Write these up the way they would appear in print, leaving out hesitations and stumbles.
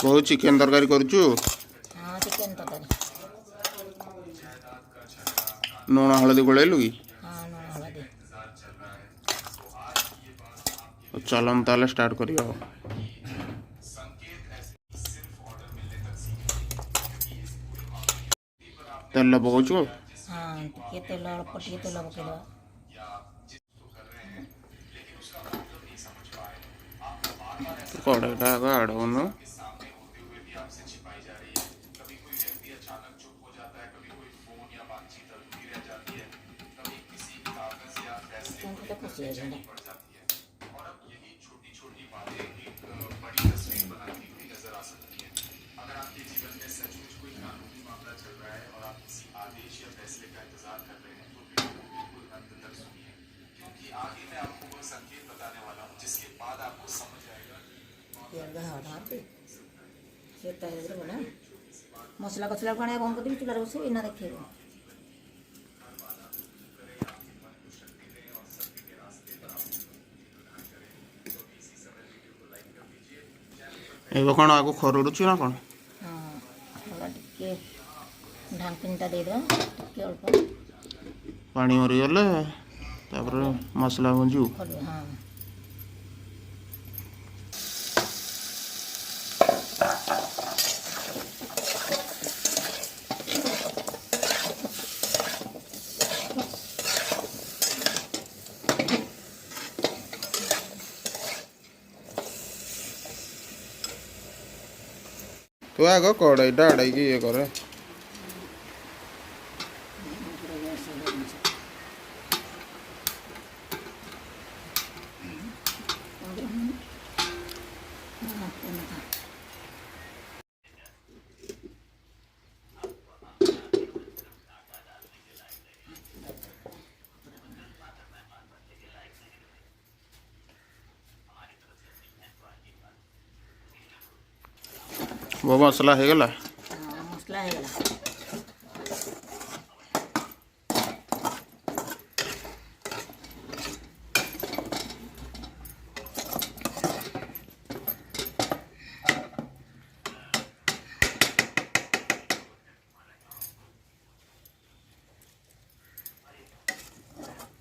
बहुत चिकेन तरकारी करुचु हाँ चिकेन तरकारी लुण हलदी गोलैलु कि हाँ लुण हलदी चलम ताले स्टार्ट करियो तेल पकाउछु हाँ टिके तेल अल्प टिके तेल पकईदेवा कड़ईटा आग आड़न खुशी है बना मसला कसला कण कौन कर चूल्हा बस इना देखे एबे कौन आगो खरुड़ुछु ना कौन हाँ टिके ढांकनीटा देदेवा टिके अल्प पानी मरी गले तापर मसला भंजू हाँ तो आग कड़ईटा आड़े ये करे वो मसला हो गला मसला हो गला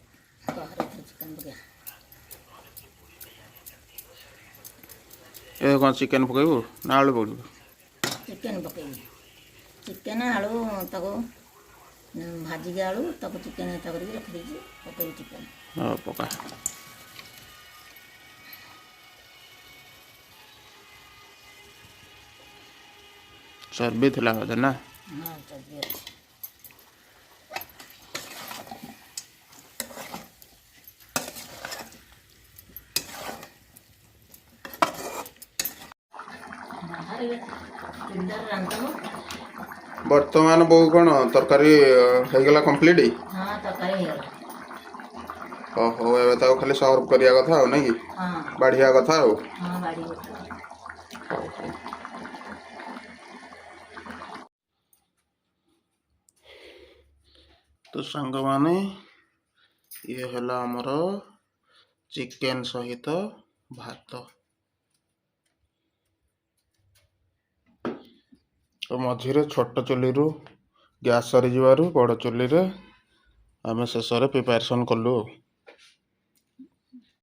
चिकन बगे ए कौन चिकेन पकेबू ना आलू पकेबू चिकेन पकईबी चिकेन आलू तक भाजिक आलू तक चिकेन रखी पकईबी चिकेन हाँ पका चर्बी थिला बोधे ना हाँ चर्बी अच्छी बर्तमान बो कौन तरकारी होगला कंप्लीट हाँ तरकारी ओहो एबे तो खाली सर्व करिया कथा हो नहीं हाँ बढ़िया कथा हो हाँ बाड़ी तो संग माने ये हला हमर चिकेन सहित भात तो मझे छोट चुली गैस सरी बड़ चुली आम शेष प्रिपेरेसन कलु।